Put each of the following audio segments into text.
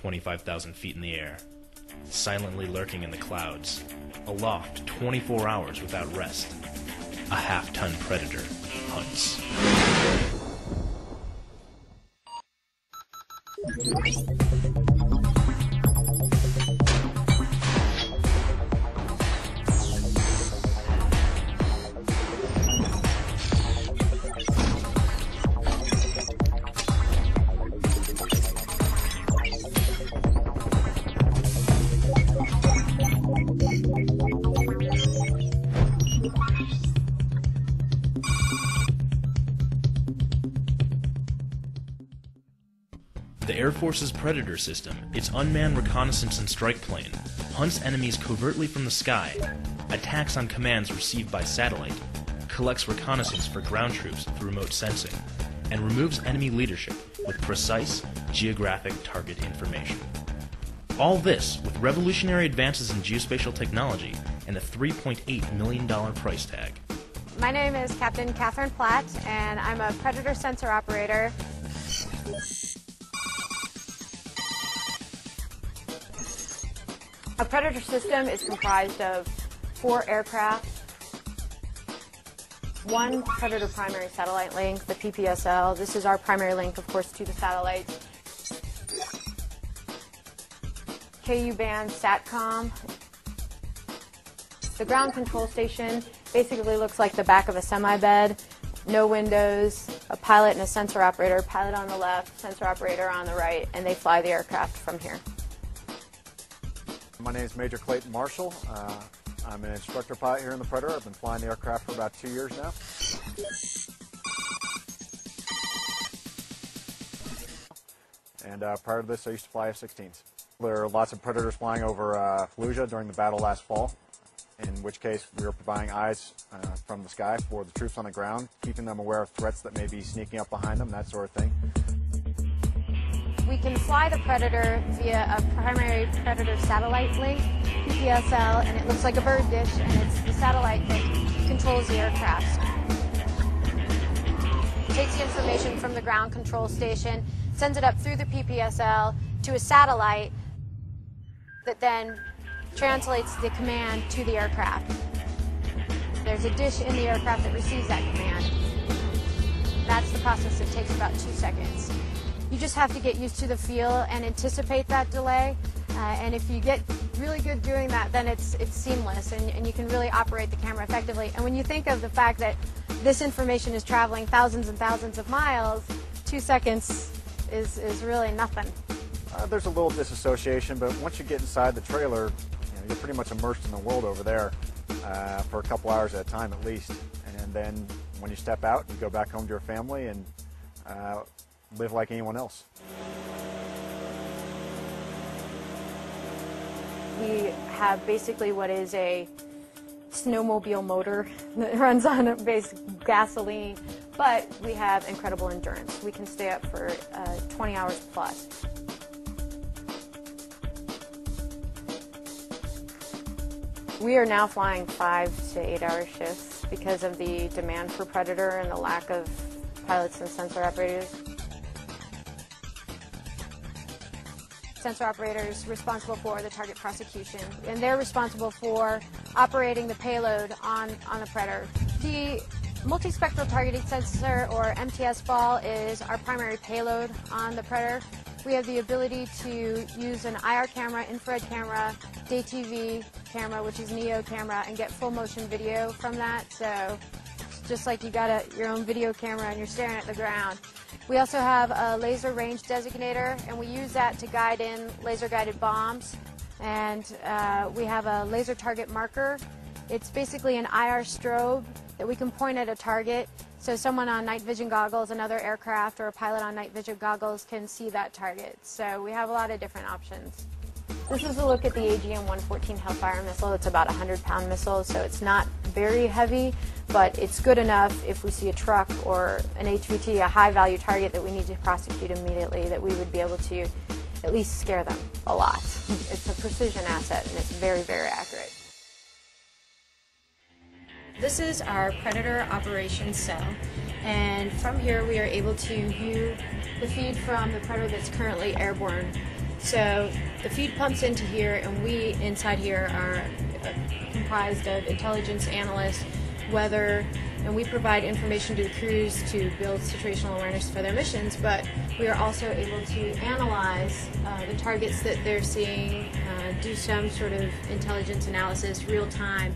25,000 feet in the air, silently lurking in the clouds, aloft 24 hours without rest, a half-ton predator hunts. The Air Force's Predator system, its unmanned reconnaissance and strike plane, hunts enemies covertly from the sky, attacks on commands received by satellite, collects reconnaissance for ground troops through remote sensing, and removes enemy leadership with precise, geographic target information. All this with revolutionary advances in geospatial technology and a $3.8 million price tag. My name is Captain Catherine Platt, and I'm a Predator sensor operator. A Predator system is comprised of 4 aircraft, 1 Predator primary satellite link, the PPSL. This is our primary link, of course, to the satellites. KU-band SATCOM. The ground control station basically looks like the back of a semi-bed, no windows, a pilot and a sensor operator, pilot on the left, sensor operator on the right, and they fly the aircraft from here. My name is Major Clayton Marshall. I'm an instructor pilot here in the Predator. I've been flying the aircraft for about 2 years now. And prior to this, I used to fly F-16s. There are lots of Predators flying over Fallujah during the battle last fall, in which case we were providing eyes from the sky for the troops on the ground, keeping them aware of threats that may be sneaking up behind them, that sort of thing. We can fly the Predator via a primary Predator satellite link, PPSL, and it looks like a bird dish, and it's the satellite that controls the aircraft. It takes the information from the ground control station, sends it up through the PPSL to a satellite that then translates the command to the aircraft. There's a dish in the aircraft that receives that command. That's the process that takes about 2 seconds. You just have to get used to the feel and anticipate that delay. And if you get really good doing that, then it's seamless and you can really operate the camera effectively. And when you think of the fact that this information is traveling thousands and thousands of miles, 2 seconds is really nothing. There's a little disassociation, but once you get inside the trailer, you're pretty much immersed in the world over there for a couple hours at a time at least. And then when you step out, you go back home to your family and live like anyone else. We have basically what is a snowmobile motor that runs on basic gasoline, but we have incredible endurance. We can stay up for 20 hours plus. We are now flying 5 to 8 hour shifts because of the demand for Predator and the lack of pilots and sensor operators. Sensor operators responsible for the target prosecution, and they're responsible for operating the payload on the Predator. The multispectral targeting sensor, or MTS ball, is our primary payload on the Predator. We have the ability to use an IR camera, infrared camera, day TV camera, which is NEO camera, and get full motion video from that. So it's just like you got your own video camera and you're staring at the ground. We also have a laser range designator, and we use that to guide in laser-guided bombs. And we have a laser target marker. It's basically an IR strobe that we can point at a target, so someone on night vision goggles, another aircraft, or a pilot on night vision goggles can see that target. So we have a lot of different options. This is a look at the AGM-114 Hellfire missile. It's about a 100-pound missile, so it's not very heavy, but it's good enough if we see a truck or an HVT, a high-value target that we need to prosecute immediately, that we would be able to at least scare them a lot. It's a precision asset, and it's very, very accurate. This is our Predator operations cell, and from here we are able to view the feed from the Predator that's currently airborne. So the feed pumps into here, and we inside here are comprised of intelligence analysts, weather, and we provide information to the crews to build situational awareness for their missions, but we are also able to analyze the targets that they're seeing, do some sort of intelligence analysis real time.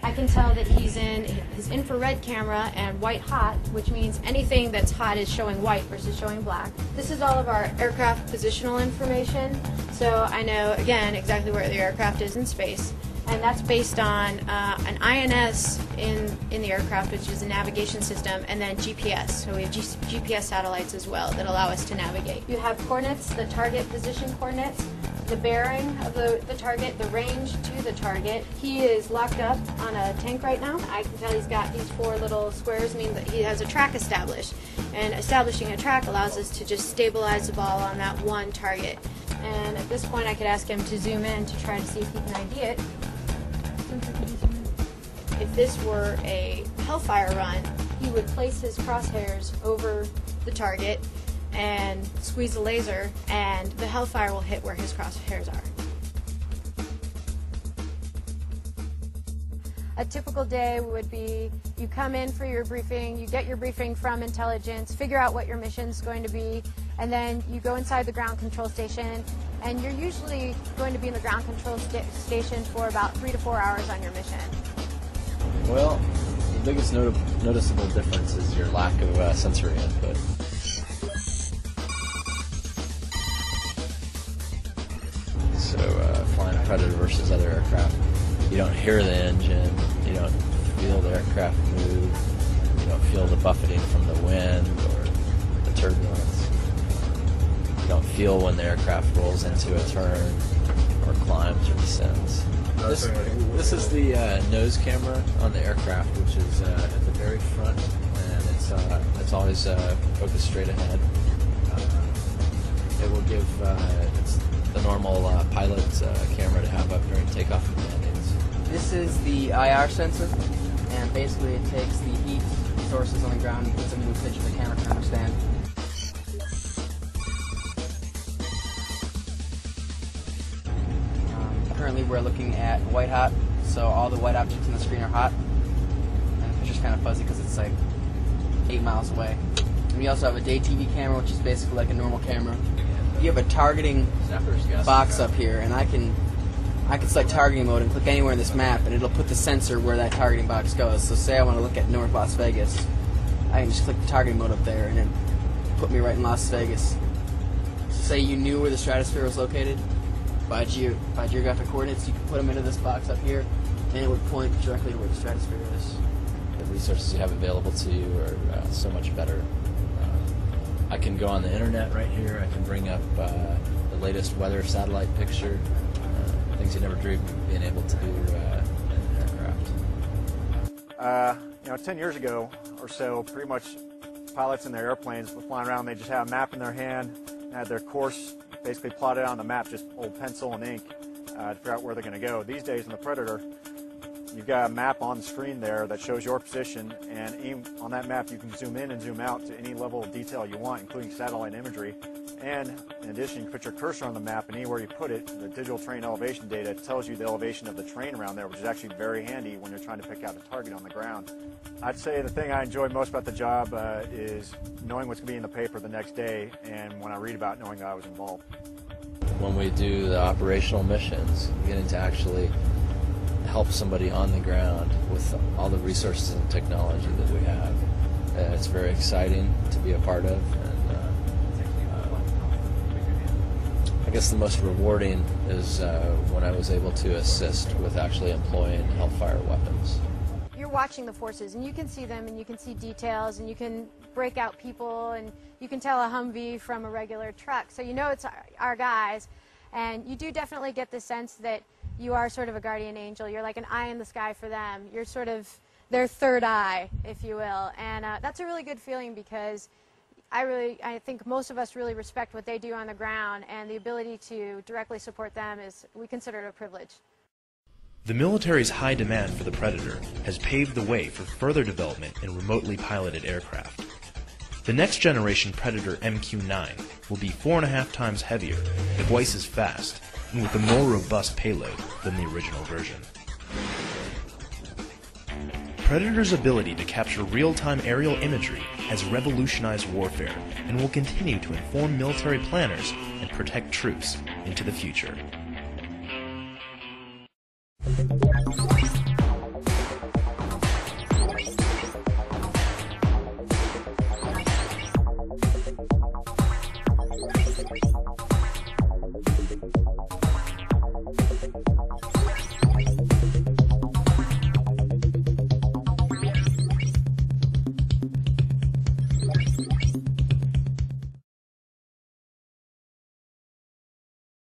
I can tell that he's in his infrared camera and white hot, which means anything that's hot is showing white versus showing black. This is all of our aircraft positional information, so I know, again, exactly where the aircraft is in space. And that's based on an INS in the aircraft, which is a navigation system, and then GPS. So we have GPS satellites as well that allow us to navigate. You have coordinates, the target position coordinates, the bearing of the target, the range to the target. He is locked up on a tank right now. I can tell he's got these 4 little squares, mean that he has a track established. And establishing a track allows us to just stabilize the ball on that one target. And at this point I could ask him to zoom in to try to see if he can ID it. If this were a Hellfire run, he would place his crosshairs over the target and squeeze the laser, and the Hellfire will hit where his crosshairs are. A typical day would be you come in for your briefing, you get your briefing from intelligence, figure out what your mission's going to be, and then you go inside the ground control station, and you're usually going to be in the ground control station for about 3 to 4 hours on your mission. Well, the biggest noticeable difference is your lack of sensory input. So flying a Predator versus other aircraft, you don't hear the engine, you don't feel the aircraft move, you don't feel the buffeting from the wind or the turbulence. You don't feel when the aircraft rolls into a turn or climbs or descends. This is the nose camera on the aircraft, which is at the very front, and it's always focused straight ahead. It will give it's the normal pilot camera to have up during takeoff and landings. This is the IR sensor, and basically it takes the heat sources on the ground and puts them into a pitch of the camera stand. Currently we're looking at white hot, so all the white objects on the screen are hot, and the picture's kind of fuzzy because it's like 8 miles away. And we also have a day TV camera, which is basically like a normal camera. You have a targeting box up here, and I can select targeting mode and click anywhere in this map, and it'll put the sensor where that targeting box goes. So say I want to look at North Las Vegas, I can just click the targeting mode up there, and then put me right in Las Vegas. So say you knew where the stratosphere was located by geographic coordinates, you can put them into this box up here, and it would point directly to where the stratosphere is. The resources you have available to you are so much better. I can go on the internet right here. I can bring up the latest weather satellite picture, things you never dreamed of being able to do in an aircraft. 10 years ago or so, pretty much pilots in their airplanes were flying around. They just had a map in their hand and had their course basically plotted on the map, just old pencil and ink to figure out where they're going to go. These days in the Predator, you've got a map on the screen there that shows your position, and on that map you can zoom in and zoom out to any level of detail you want, including satellite imagery. And in addition, you can put your cursor on the map, and anywhere you put it, the digital terrain elevation data tells you the elevation of the terrain around there, which is actually very handy when you're trying to pick out a target on the ground. I'd say the thing I enjoy most about the job is knowing what's going to be in the paper the next day, and when I read about it, knowing that I was involved. When we do the operational missions, getting to actually help somebody on the ground with all the resources and technology that we have, it's very exciting to be a part of. And I guess the most rewarding is when I was able to assist with actually employing Hellfire weapons. You're watching the forces, and you can see them, and you can see details, and you can break out people, and you can tell a Humvee from a regular truck. So you know it's our guys, and you do definitely get the sense that you are sort of a guardian angel. You're like an eye in the sky for them. You're sort of their third eye, if you will. And that's a really good feeling, because I think most of us really respect what they do on the ground, and the ability to directly support them we consider it a privilege. The military's high demand for the Predator has paved the way for further development in remotely piloted aircraft. The next generation Predator MQ-9 will be 4.5 times heavier, twice as fast, and with a more robust payload than the original version. Predator's ability to capture real-time aerial imagery has revolutionized warfare and will continue to inform military planners and protect troops into the future.